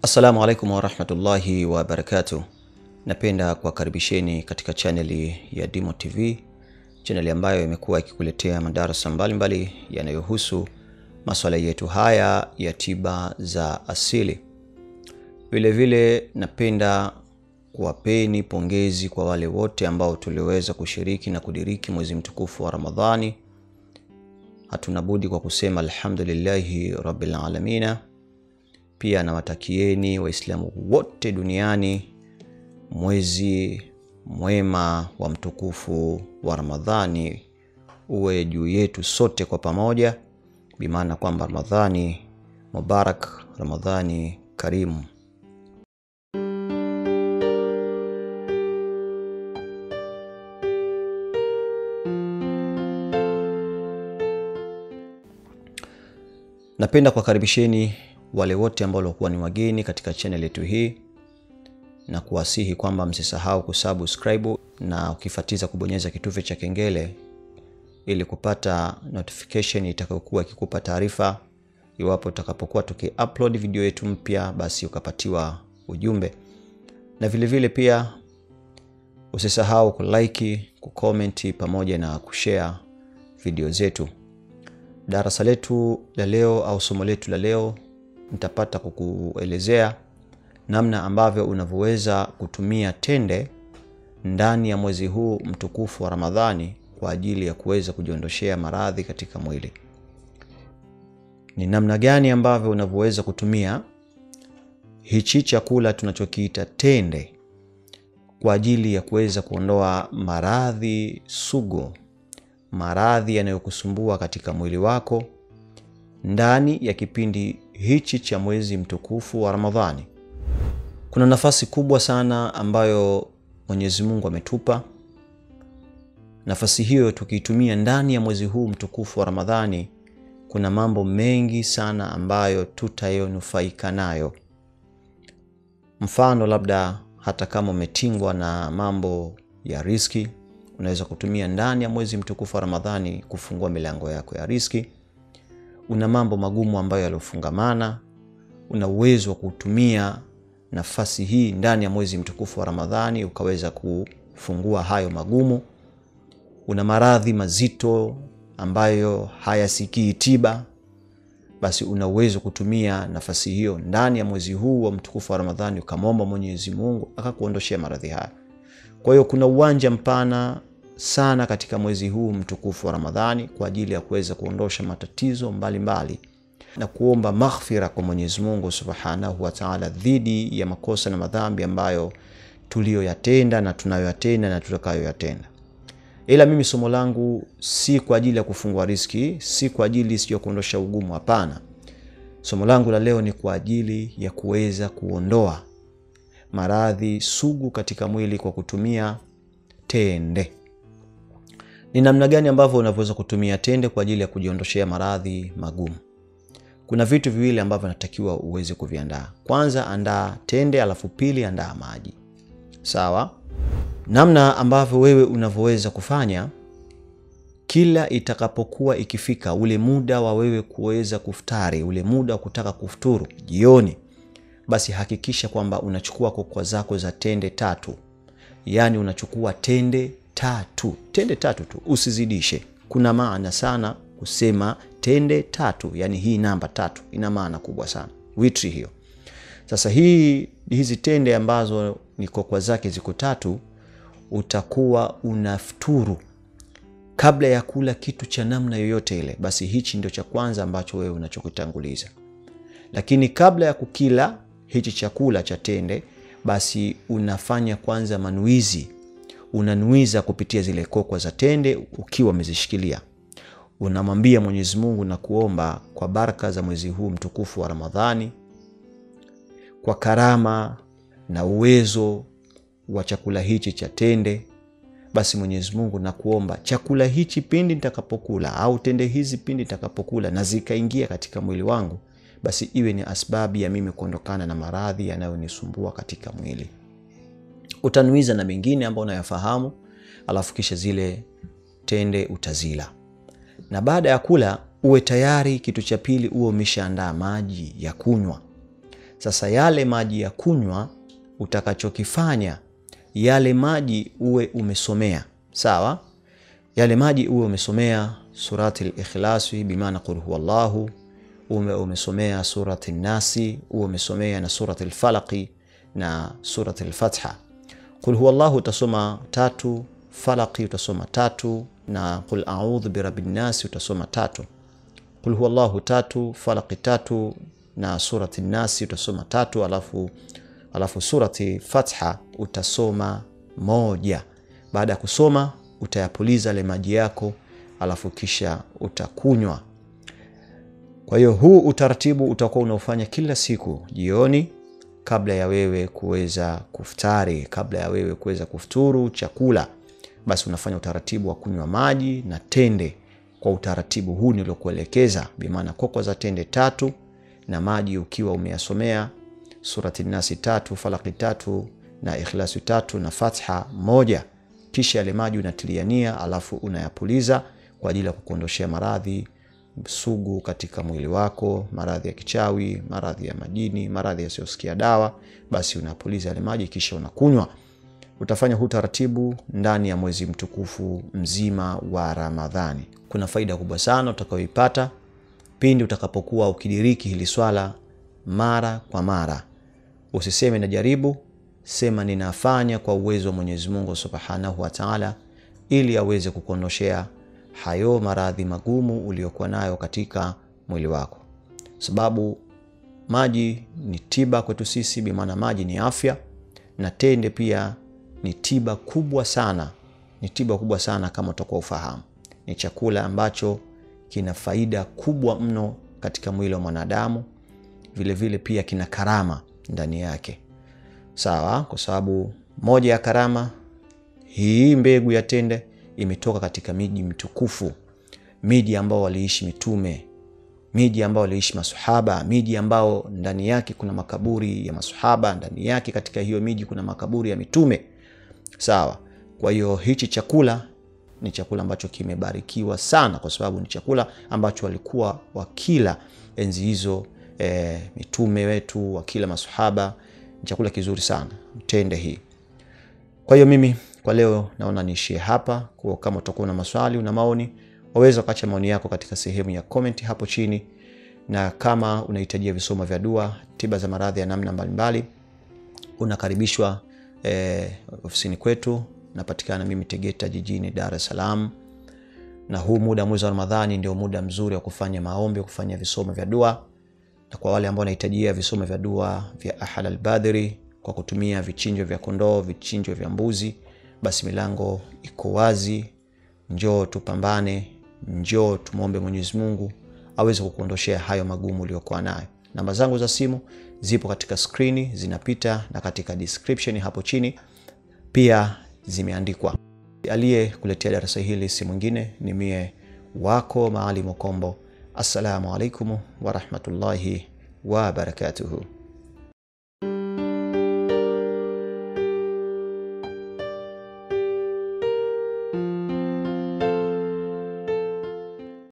Assalamu alaikum wa rahmatullahi wa barakatuh. Napenda kuwakaribisheni katika chaneli ya Dimo TV, chaneli ambayo imekuwa ikikuletea madarasa mbalimbali yanayohusu masuala yetu haya ya tiba za asili. Vile vile napenda kuwapeni pongezi kwa wale wote ambao tuliweza kushiriki na kudiriki mwezi mtukufu wa Ramadhani. Hatuna budi kwa kusema alhamdulillahi rabbil alamin. Pia nawatakieni Waislamu wote duniani mwezi mwema wa mtukufu wa Ramadhani uwe juu yetu sote kwa pamoja, bimaana kwamba Ramadhani mubarak, Ramadhani karimu. Napenda kuwakaribisheni wale wote ambao walikuwa ni wageni katika channel yetu hii na kuwasihi kwamba msisahau kusubscribe na ukifuatiza kubonyeza kitufe cha kengele ili kupata notification itakayokuwa ikikupa taarifa iwapo tutakapokuwa tuki-upload video yetu mpya, basi ukapatiwa ujumbe. Na vile vile pia usisahau kulike, kucomment pamoja na kushare video zetu. Darasa letu la leo au somo letu la leo nitapata kukuelezea namna ambavyo unavyoweza kutumia tende ndani ya mwezi huu mtukufu wa Ramadhani kwa ajili ya kuweza kujiondoshea maradhi katika mwili. Ni namna gani ambavyo unavyoweza kutumia hichi chakula tunachokiita tende kwa ajili ya kuweza kuondoa maradhi sugu, maradhi yanayokusumbua katika mwili wako ndani ya kipindi hichi cha mwezi mtukufu wa Ramadhani. Kuna nafasi kubwa sana ambayo Mwenyezi Mungu ametupa. Nafasi hiyo tukiitumia ndani ya mwezi huu mtukufu wa Ramadhani, kuna mambo mengi sana ambayo tutayonufaika nayo. Mfano, labda hata kama umetingwa na mambo ya riziki, unaweza kutumia ndani ya mwezi mtukufu wa Ramadhani kufungua milango yako ya riziki. Una mambo magumu ambayo yalofungamana, una uwezo wa kutumia nafasi hii ndani ya mwezi mtukufu wa Ramadhani ukaweza kufungua hayo magumu. Una maradhi mazito ambayo hayasikii tiba, basi una uwezo kutumia nafasi hiyo ndani ya mwezi huu wa mtukufu wa Ramadhani ukamwomba Mwenyezi Mungu akakuondoshea maradhi haya. Kwa hiyo kuna uwanja mpana sana katika mwezi huu mtukufu wa Ramadhani kwa ajili ya kuweza kuondosha matatizo mbalimbali na kuomba maghfira kwa Mwenyezi Mungu Subhanahu wa Ta'ala dhidi ya makosa na madhambi ambayo tuliyoyatenda na tunayoyatenda na tutakayoyatenda. Ila mimi somo langu si kwa ajili ya kufungua riziki, si kwa ajili sio kuondosha ugumu, hapana. Somo langu la leo ni kwa ajili ya kuweza kuondoa maradhi sugu katika mwili kwa kutumia tende. Ni namna gani ambavyo unaweza kutumia tende kwa ajili ya kujiondoshea maradhi magumu? Kuna vitu viwili ambavyo natakiwa uweze kuviandaa. Kwanza andaa tende, alafu pili andaa maji. Sawa? Namna ambavyo wewe unavyoweza kufanya, kila itakapokuwa ikifika ule muda wa wewe kuweza kuftari, ule muda wa kutaka kufuturu jioni, basi hakikisha kwamba unachukua kokwa zako za tende 3. Yaani unachukua tende 3. Tende 3 tu, usizidishe. Kuna maana sana kusema tende 3, yani hii namba 3 ina maana kubwa sana. Witri hiyo. Sasa hizi tende ambazo ni kokwa zake ziko 3, utakuwa unafuturu kabla ya kula kitu cha namna yoyote ile. Basi hichi ndio cha kwanza ambacho wewe unachokitanguliza. Lakini kabla ya kukila hichi chakula cha tende, basi unafanya kwanza manuizi. Unanuiza kupitia zile kokwa za tende ukiwa umezishikilia. Unamwambia Mwenyezi Mungu na kuomba kwa baraka za mwezi huu mtukufu wa Ramadhani, kwa karama na uwezo wa chakula hichi cha tende, basi Mwenyezi Mungu na kuomba chakula hichi pindi nitakapokula au tende hizi pindi nitakapokula na zikaingia katika mwili wangu, basi iwe ni asbabu ya mimi kuondokana na maradhi yanayonisumbua katika mwili. Utanuiza na mengine ambayo unayafahamu, alafu kisha zile tende utazila. Na baada ya kula uwe tayari, kitu cha pili uwe umeshaandaa maji ya kunywa. Sasa yale maji ya kunywa, utakachokifanya yale maji uwe umesomea, sawa? Yale maji uwe umesomea surati al-Ikhlas bimaana qul huwallahu, umesomea surati an-Nasi, uwe umesomea na surati al-Falaq na surati al-Fatha. Qul huwallahu utasoma 3, Falaq utasoma 3 na qul a'udhu birabbin nas utasoma 3. Qul huwallahu 3, Falaq 3 na surati an-Nasi utasoma 3, alafu surati Fatha utasoma 1. Baada ya kusoma utayapuliza ile maji yako, alafu kisha utakunywa. Kwa hiyo huu utaratibu utakuwa unaofanya kila siku jioni kabla ya wewe kuweza kuftari, kabla ya wewe kuweza kufuturu chakula. Basi unafanya utaratibu wa kunywa maji na tende kwa utaratibu huu nilokuelekeza, bimaana koko za tende 3 na maji ukiwa umeyasomea surati an-Nasi 3, Falaq 3 na Ikhlas 3 na Fatha 1. Kisha yale maji unatiliania, alafu unayapuliza kwa ajili ya kukuondoshea maradhi sugu katika mwili wako, maradhi ya kichawi, maradhi ya majini, maradhi yasiyosikia dawa. Basi unapuliza yale maji kisha unakunywa. Utafanya huu taratibu ndani ya mwezi mtukufu mzima wa Ramadhani. Kuna faida kubwa sana utakayoipata pindi utakapokuwa ukidiriki hili swala mara kwa mara. Usiseme najaribu, sema ninafanya kwa uwezo wa Mwenyezi Mungu Subhanahu wa Ta'ala, ili aweze kukuondoshea hayo maradhi magumu uliokuwa nayo katika mwili wako. Sababu maji ni tiba kwetu sisi, bimaana maji ni afya, na tende pia ni tiba kubwa sana. Ni tiba kubwa sana kama utakuwa ufahamu. Ni chakula ambacho kina faida kubwa mno katika mwili wa mwanadamu. Vile vile pia kina karama ndani yake. Sawa, kwa sababu moja ya karama hii mbegu ya tende imetoka katika miji mitukufu, miji ambao waliishi mitume, miji ambao waliishi maswahaba, miji ambao ndani yake kuna makaburi ya maswahaba, ndani yake katika hiyo miji kuna makaburi ya mitume. Sawa, kwa hiyo hichi chakula ni chakula ambacho kimebarikiwa sana, kwa sababu ni chakula ambacho walikuwa wakila enzi hizo mitume wetu, wakila maswahaba. Ni chakula kizuri sana tende hii. Kwa hiyo mimi kwa leo naona niishie hapa. Kwa kama utakuwa na maswali na maoni, waweza kuacha maoni yako katika sehemu ya comment hapo chini. Na kama unahitajia visomo vya dua, tiba za maradhi ya namna mbalimbali, unakaribishwa ofisini kwetu. Napatikana mimi Tegeta jijini Dar es Salaam. Na huu muda mwezi wa Ramadhani ndio muda mzuri wa kufanya maombi, kufanya visomo vya dua. Na kwa wale ambao wanahitajia visomo vya dua vya Ahal al-Badri kwa kutumia vichinjo vya kondoo, vichinjo vya mbuzi, basi milango iko wazi. Njoo tupambane, njoo tumuombe Mwenyezi Mungu aweze kukuondoshea hayo magumu uliyokuwa nayo. Namba zangu za simu zipo katika screen zinapita, na katika description hapo chini pia zimeandikwa. Aliyekuletea darasa hili si mwingine ni mie wako Maalim Kombo. Assalamu alaikum wa rahmatullahi wa barakatuhu.